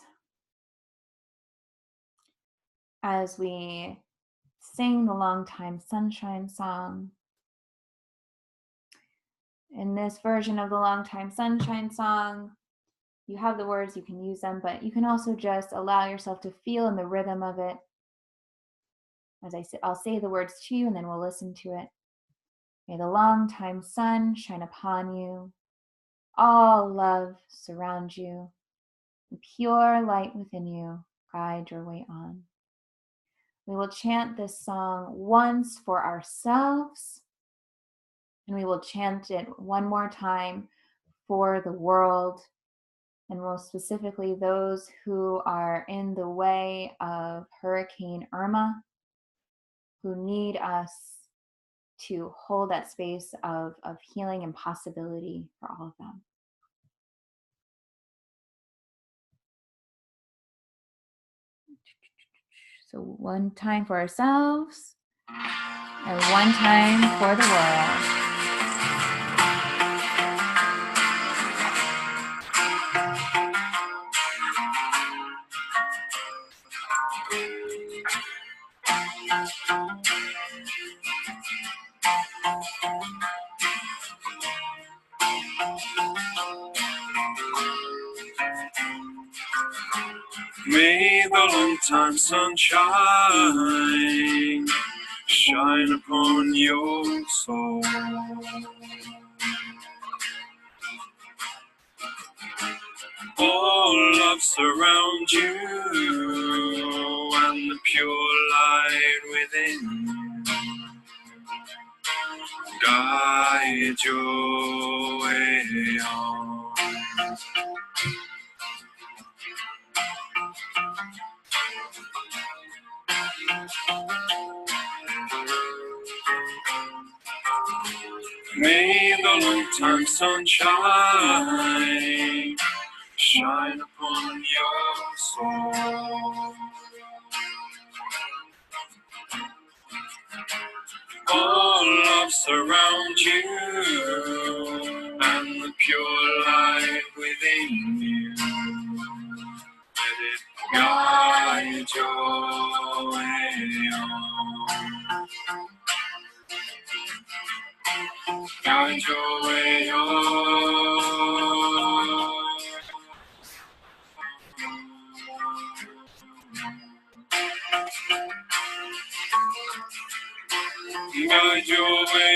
Speaker 1: As we sing the Long Time Sunshine song. In this version of the Long Time Sunshine song, you have the words, you can use them, but you can also just allow yourself to feel in the rhythm of it. As I say, I'll say the words to you and then we'll listen to it. May the long time sun shine upon you. All love surround you. And pure light within you guide your way on. We will chant this song once for ourselves, and we will chant it one more time for the world, and most specifically those who are in the way of Hurricane Irma, who need us to hold that space of healing and possibility for all of them. So one time for ourselves and one time for the world.
Speaker 2: May the long time sunshine shine upon your soul. All love surround you and the pure light within guide your way on. May the long time sunshine shine upon your soul. All love surround you and the pure light within you. Let it guide your way on. Guide your way on. Guide your way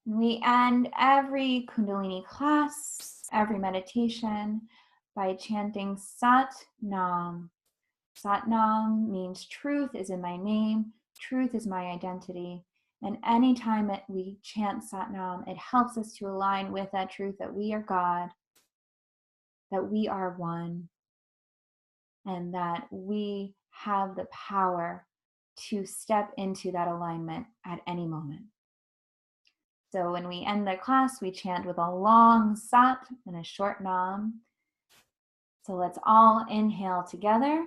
Speaker 1: We end every Kundalini class, every meditation, by chanting Sat Nam. Sat Nam means truth is in my name, truth is my identity. And anytime we chant Sat Nam, it helps us to align with that truth that we are God, that we are one, and that we have the power to step into that alignment at any moment. So when we end the class, we chant with a long Sat and a short Nam. So let's all inhale together.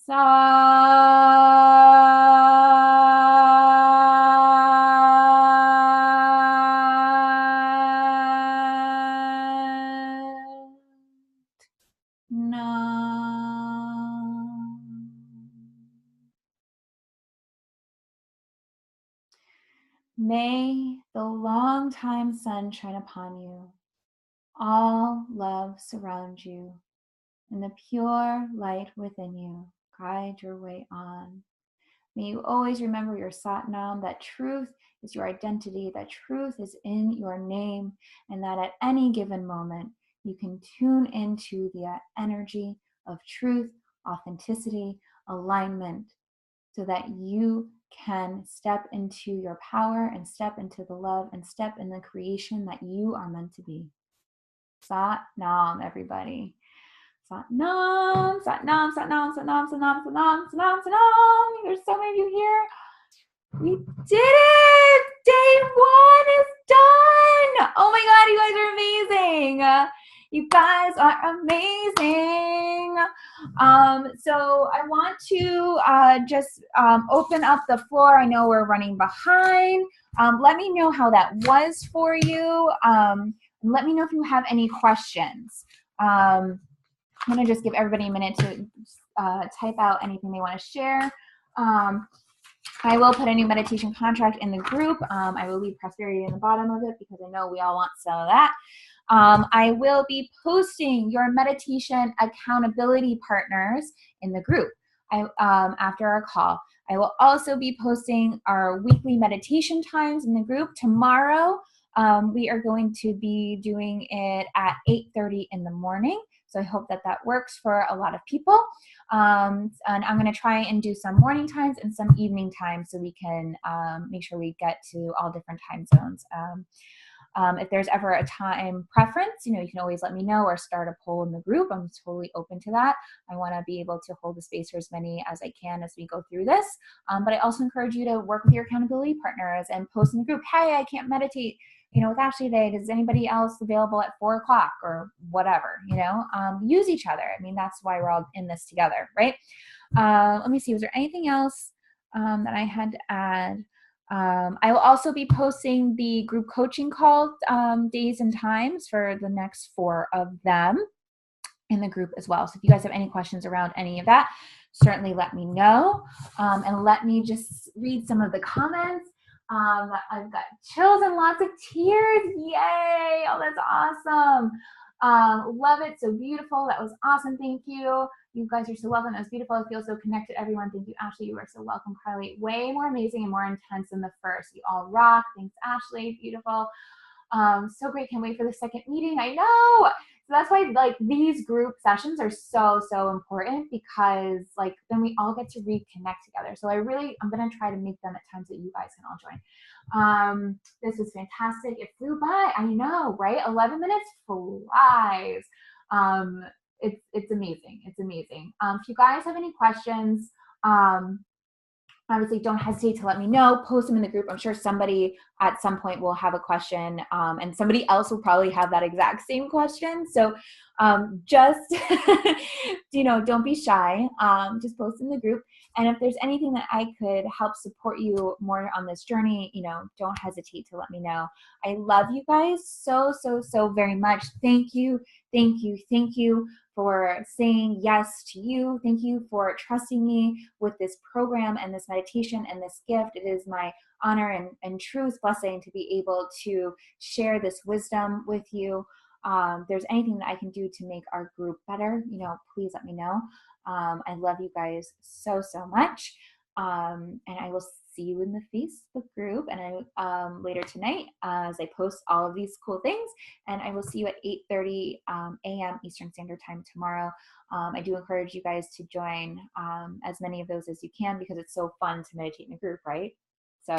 Speaker 1: Sat. Nam. May the long time sun shine upon you. All love surround you, and the pure light within you guide your way on. May you always remember your Satnam, that truth is your identity, that truth is in your name, and that at any given moment, you can tune into the energy of truth, authenticity, alignment, so that you can step into your power and step into the love and step in the creation that you are meant to be. Sat Nam, everybody. Sat Nam, Sat Nam, Sat Nam, Sat Nam, Sat Nam, Sat Nam, Sat Nam, Sat Nam. There's so many of you here. We did it! Day one is done! Oh my God, you guys are amazing! You guys are amazing! So I want to just open up the floor. I know we're running behind. Let me know how that was for you. Let me know if you have any questions. I'm going to just give everybody a minute to type out anything they want to share. I will put a new meditation contract in the group. I will leave prosperity in the bottom of it because I know we all want some of that. I will be posting your meditation accountability partners in the group after our call. I will also be posting our weekly meditation times in the group. Tomorrow, we are going to be doing it at 8:30 in the morning. So I hope that that works for a lot of people. And I'm going to try and do some morning times and some evening times so we can make sure we get to all different time zones. If there's ever a time preference, you can always let me know or start a poll in the group. I'm totally open to that. I want to be able to hold the space for as many as I can as we go through this. But I also encourage you to work with your accountability partners and post in the group, hey, I can't meditate, with Ashley today, does anybody else available at 4 o'clock or whatever, use each other. I mean, that's why we're all in this together, right? Let me see, was there anything else that I had to add? I will also be posting the group coaching call days and times for the next 4 of them in the group as well. So if you guys have any questions around any of that, certainly let me know. And let me just read some of the comments. I've got chills and lots of tears. Yay! Oh, that's awesome. Love it. So beautiful. That was awesome. Thank you. You guys are so welcome. That was beautiful. I feel so connected. Everyone. Thank you, Ashley. You are so welcome, Carly. Way more amazing and more intense than the first. You all rock. Thanks, Ashley. Beautiful. So great. Can't wait for the second meeting. I know. So that's why like these group sessions are so important, because like then we all get to reconnect together. So I'm going to try to make them at times that you guys can all join. This was fantastic. It flew by. I know, right? 11 minutes flies. It's amazing. It's amazing. If you guys have any questions, obviously don't hesitate to let me know. Post them in the group. I'm sure somebody at some point will have a question, and somebody else will probably have that exact same question. So just don't be shy. Just post in the group. And if there's anything that I could help support you more on this journey, don't hesitate to let me know. I love you guys so very much. Thank you for saying yes to you. Thank you for trusting me with this program and this meditation and this gift. It is my honor and truest blessing to be able to share this wisdom with you. If there's anything that I can do to make our group better, please let me know. I love you guys so much. And I will see you in the Facebook group and later tonight as I post all of these cool things. And I will see you at 8:30 a.m. Eastern Standard Time tomorrow. I do encourage you guys to join as many of those as you can, because it's so fun to meditate in a group, right? So,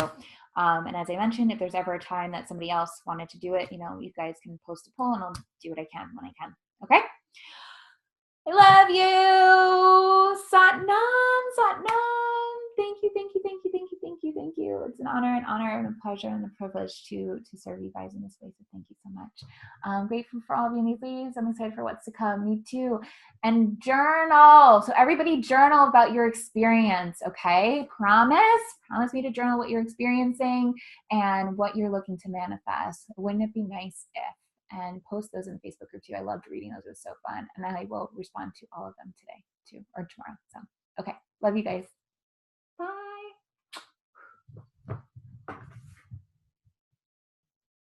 Speaker 1: and as I mentioned, if there's ever a time that somebody else wanted to do it, you guys can post a poll and I'll do what I can when I can. Okay? I love you. Satnam. Thank you. It's an honor and a pleasure and a privilege to serve you guys in this way. So thank you so much. I'm grateful for all of you neatlies. I'm excited for what's to come. Me too. And journal. So everybody journal about your experience, okay? Promise me to journal what you're experiencing and what you're looking to manifest. Wouldn't it be nice if? And post those in the Facebook group too. I loved reading those. It was so fun. And I will respond to all of them today too, or tomorrow. So, okay. Love you guys.